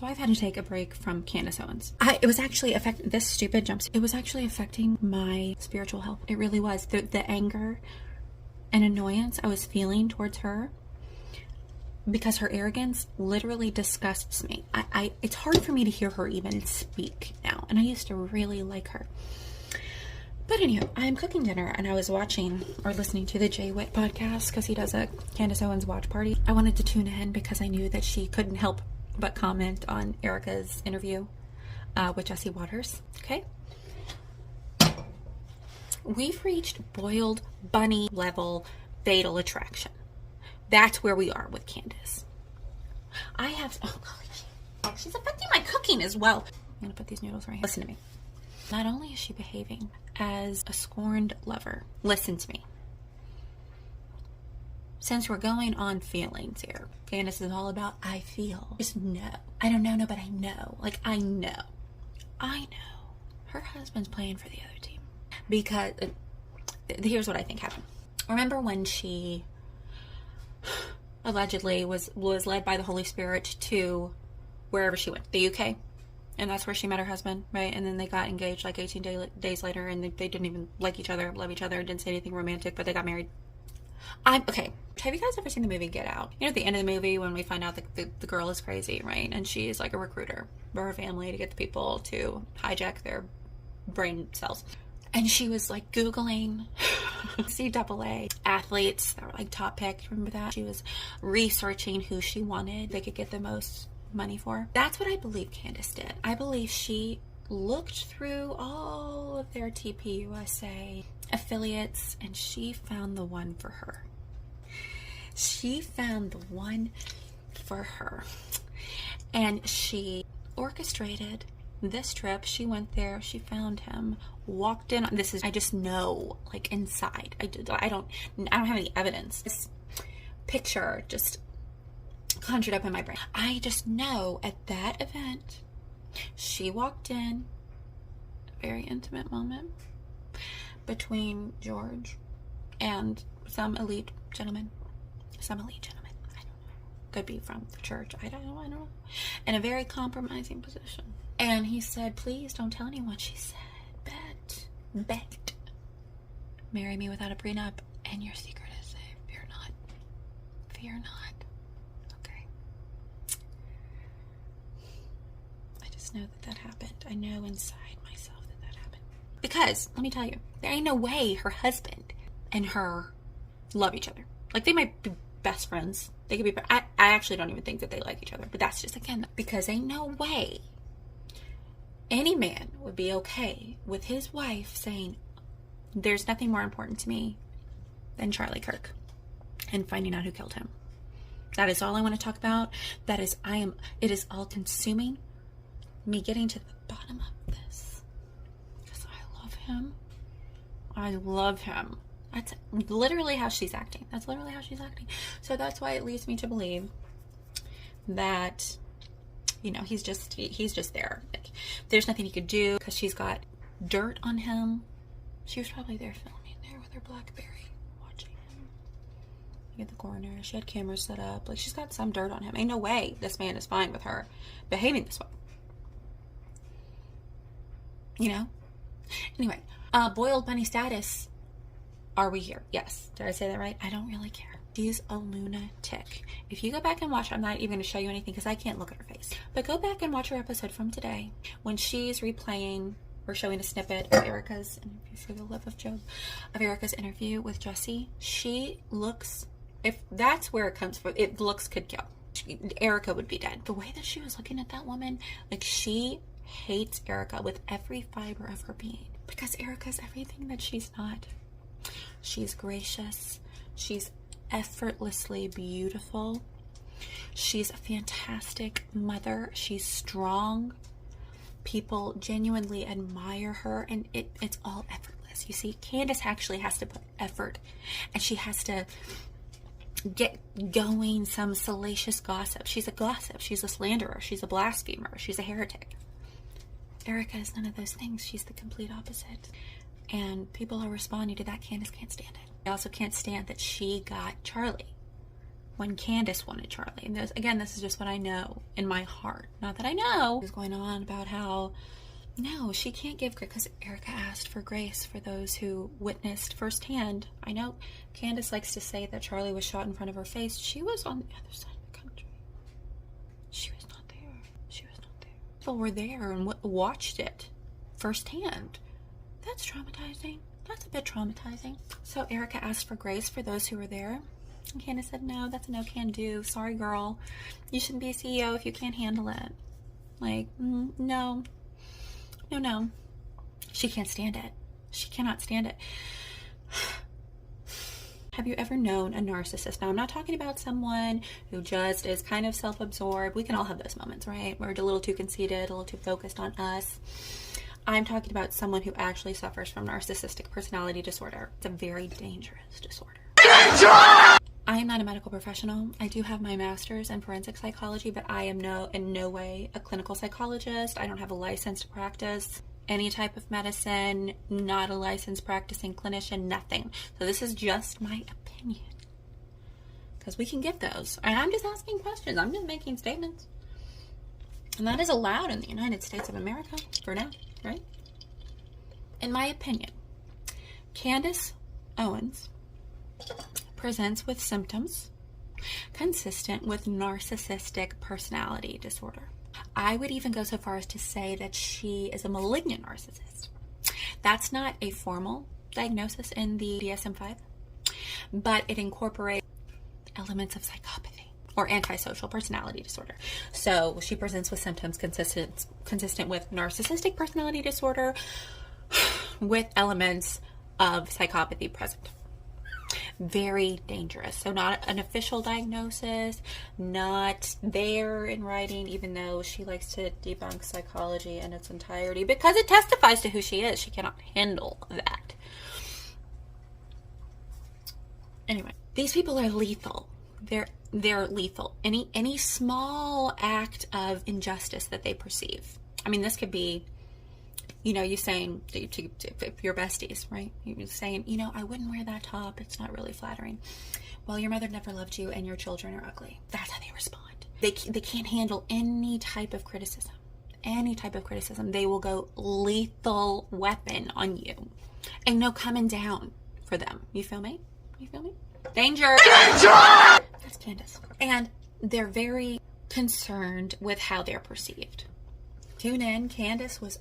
So I've had to take a break from Candace Owens. It was actually affecting this stupid jumpsuit. It was actually affecting my spiritual health. It really was. The anger and annoyance I was feeling towards her, because her arrogance literally disgusts me. It's hard for me to hear her even speak now, and I used to really like her. But anyway, I'm cooking dinner, and I was watching or listening to the Jay Witt podcast because he does a Candace Owens watch party. I wanted to tune in because I knew that she couldn't help but comment on Erika's interview with Jesse Waters. Okay. We've reached boiled bunny level fatal attraction. That's where we are with Candace. She's affecting my cooking as well. I'm gonna put these noodles right here. Listen to me. Not only is she behaving as a scorned lover, listen to me. Since we're going on feelings here, Candace is all about I feel. Just know. I don't know, but I know. Like, I know. Her husband's playing for the other team. Because, here's what I think happened. Remember when she allegedly was led by the Holy Spirit to wherever she went, the UK? And that's where she met her husband, right? And then they got engaged like 18 days later, and they didn't even like each other, love each other, didn't say anything romantic, but they got married. Okay. Have you guys ever seen the movie Get Out? You know, at the end of the movie when we find out that the girl is crazy, right? And she's like a recruiter for her family to get the people to hijack their brain cells. And she was like Googling CAA athletes that were like top picked. Remember that? She was researching who she wanted they could get the most money for. That's what I believe Candace did. I believe she looked through all of their TPUSA affiliates and she found the one for her. She found the one for her. And she orchestrated this trip. She went there, she found him, walked in. I just know, like, inside. I don't have any evidence. This picture just conjured up in my brain. I just know at that event, she walked in, a very intimate moment between George and some elite gentleman. I don't know. Could be from the church. I don't know. In a very compromising position. And he said, please don't tell anyone. She said, bet. Marry me without a prenup, and your secret is safe. Fear not. Okay. I just know that happened. I know inside myself that happened. Because, let me tell you, there ain't no way her husband and her love each other. Like, they might be best friends. They could be, I actually don't even think that they like each other. But that's just, again, because ain't no way any man would be okay with his wife saying, there's nothing more important to me than Charlie Kirk and finding out who killed him. That is all I want to talk about. It is all consuming me getting to the bottom of this. Because I love him. That's literally how she's acting. So that's why it leads me to believe that, you know, he's just there. Like, there's nothing he could do because she's got dirt on him. She was probably there filming there with her BlackBerry, watching him at the corner. She had cameras set up. Like, she's got some dirt on him. Ain't no way this man is fine with her behaving this way. You know? Anyway, boiled bunny status. Are we here? Yes. Did I say that right? I don't really care. She's a lunatic. If you go back and watch, I'm not even going to show you anything because I can't look at her face. But go back and watch her episode from today when she's replaying or showing a snippet of Erika's, and if you see the love of Job, of Erika's interview with Jesse. She looks, if that's where it comes from, it looks could kill. Erika would be dead. The way that she was looking at that woman, like, she hates Erika with every fiber of her being because Erika's everything that she's not. She's gracious. She's effortlessly beautiful. She's a fantastic mother. She's strong. People genuinely admire her, and it's all effortless. You see, Candace actually has to put effort, and she has to get going some salacious gossip. She's a gossip. She's a slanderer. She's a blasphemer. She's a heretic. Erika is none of those things. She's the complete opposite. And people are responding to that. Candace can't stand it. I also can't stand that she got Charlie when Candace wanted Charlie. And this is just what I know in my heart. Not that I know. Is going on about how, no, she can't give grace because Erika asked for grace for those who witnessed firsthand. I know Candace likes to say that Charlie was shot in front of her face. She was on the other side of the country. She was not there. She was not there. People were there and watched it firsthand. That's traumatizing. That's a bit traumatizing. So Erika asked for grace for those who were there. And Candace said, no, that's a no can do. Sorry, girl. You shouldn't be a CEO if you can't handle it. Like, no. No. She can't stand it. She cannot stand it. Have you ever known a narcissist? Now, I'm not talking about someone who just is kind of self-absorbed. We can all have those moments, right? We're a little too conceited, a little too focused on us. I'm talking about someone who actually suffers from narcissistic personality disorder. It's a very dangerous disorder. I am not a medical professional. I do have my master's in forensic psychology, but I am in no way a clinical psychologist. I don't have a license to practice any type of medicine, not a licensed practicing clinician, nothing. So this is just my opinion. Because we can give those. And I'm just asking questions. I'm just making statements. And that is allowed in the United States of America for now, right? In my opinion, Candace Owens presents with symptoms consistent with narcissistic personality disorder. I would even go so far as to say that she is a malignant narcissist. That's not a formal diagnosis in the DSM-5, but it incorporates elements of psychopathy or antisocial personality disorder. So she presents with symptoms consistent with narcissistic personality disorder with elements of psychopathy present. Very dangerous. So not an official diagnosis, not there in writing, even though she likes to debunk psychology in its entirety because it testifies to who she is. She cannot handle that. Anyway, these people are lethal. They're lethal. Any small act of injustice that they perceive. I mean, this could be, you saying to your besties, right? You're saying, I wouldn't wear that top. It's not really flattering. Well, your mother never loved you and your children are ugly. That's how they respond. They can't handle any type of criticism. Any type of criticism. They will go lethal weapon on you. And no coming down for them. You feel me? Danger! That's Candace. And they're very concerned with how they're perceived. Tune in. Candace was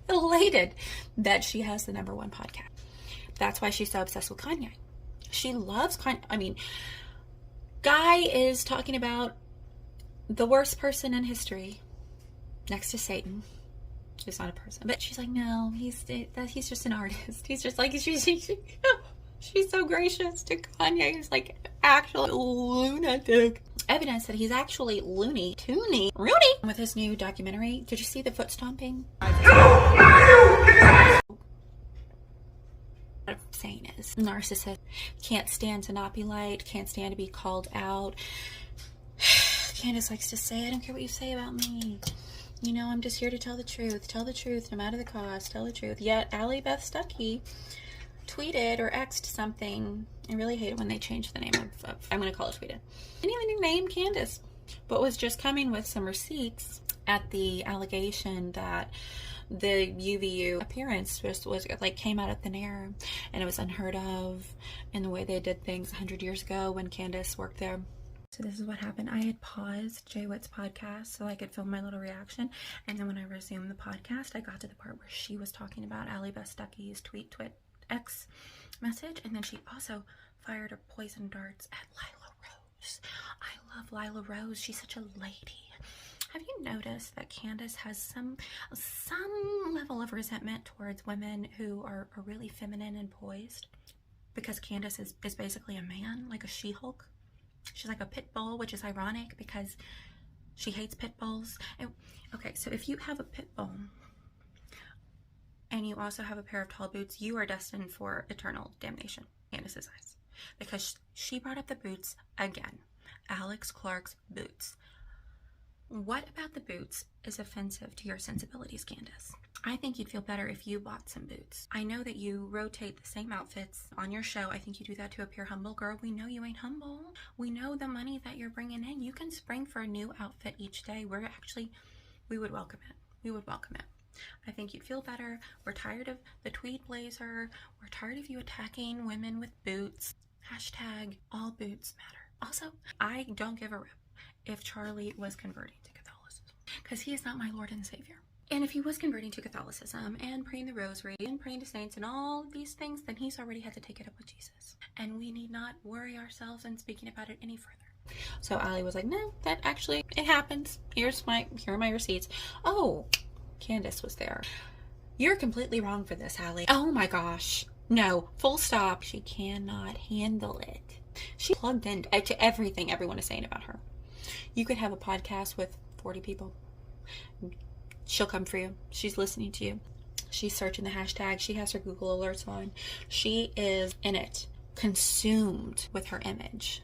elated that she has the #1 podcast. That's why she's so obsessed with Kanye. She loves Kanye. I mean, guy is talking about the worst person in history next to Satan. He's not a person, but she's like, no, he's just an artist. He's just like, she's so gracious to Kanye. He's like actual lunatic. Evidence that he's actually loony with his new documentary. Did you see the foot stomping? What I'm saying is, narcissist can't stand to not be liked, can't stand to be called out. Candace likes to say, I don't care what you say about me. I'm just here to tell the truth, no matter the cost, tell the truth. Yet, Allie Beth Stuckey tweeted or X'd something. I really hate it when they change the name of I'm going to call it tweeted. Didn't even name Candace, but was just coming with some receipts at the allegation that the UVU appearance was like came out of thin air and it was unheard of in the way they did things 100 years ago when Candace worked there. So this is what happened. I had paused Jay Witt's podcast so I could film my little reaction. And then when I resumed the podcast, I got to the part where she was talking about Allie Beth Stuckey's tweet X message. And then she also fired her poison darts at Lila Rose. I love Lila Rose. She's such a lady. Have you noticed that Candace has some level of resentment towards women who are really feminine and poised? Because Candace is basically a man, like a She-Hulk. She's like a pit bull, which is ironic because she hates pit bulls. Okay, so if you have a pit bull and you also have a pair of tall boots, you are destined for eternal damnation, Candace's eyes. Because she brought up the boots again. Alex Clark's boots. What about the boots is offensive to your sensibilities, Candace? I think you'd feel better if you bought some boots. I know that you rotate the same outfits on your show. I think you do that to appear humble. Girl, we know you ain't humble. We know the money that you're bringing in. You can spring for a new outfit each day. We would welcome it. We would welcome it. I think you'd feel better. We're tired of the tweed blazer. We're tired of you attacking women with boots. Hashtag all boots matter. Also, I don't give a rip if Charlie was converting to Catholicism, because he is not my Lord and Savior. And if he was converting to Catholicism and praying the rosary and praying to saints and all of these things, then he's already had to take it up with Jesus. And we need not worry ourselves in speaking about it any further. So Allie was like, no, that actually, it happens. Here are my receipts. Oh, Candace was there. You're completely wrong for this, Allie. Oh my gosh. No, full stop. She cannot handle it. She plugged in to everything everyone is saying about her. You could have a podcast with 40 people. She'll come for you. She's listening to you. She's searching the hashtag. She has her Google alerts on. She is in it, consumed with her image.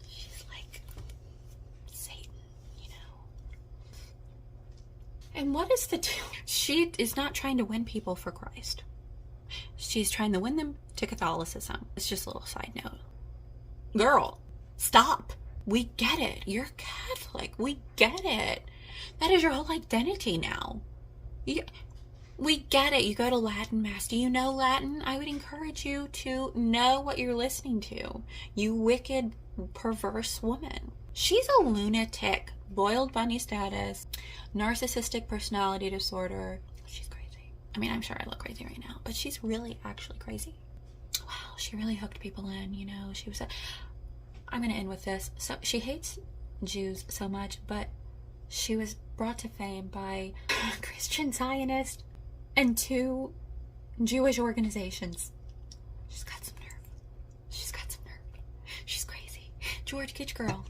She's like Satan, you know. And what is the deal? She is not trying to win people for Christ. She's trying to win them to Catholicism. It's just a little side note. Girl, stop. We get it. You're Catholic. We get it. That is your whole identity now. We get it. You go to Latin Mass. Do you know Latin? I would encourage you to know what you're listening to. You wicked, perverse woman. She's a lunatic. Boiled bunny status. Narcissistic personality disorder. She's crazy. I mean, I'm sure I look crazy right now, but she's really actually crazy. Wow, she really hooked people in, you know. She was I'm going to end with this. So she hates Jews so much, but she was brought to fame by a Christian Zionist and 2 Jewish organizations. She's got some nerve. She's got some nerve. She's crazy. George, get your girl,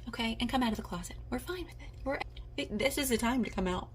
okay? And come out of the closet. We're fine with it. This is the time to come out.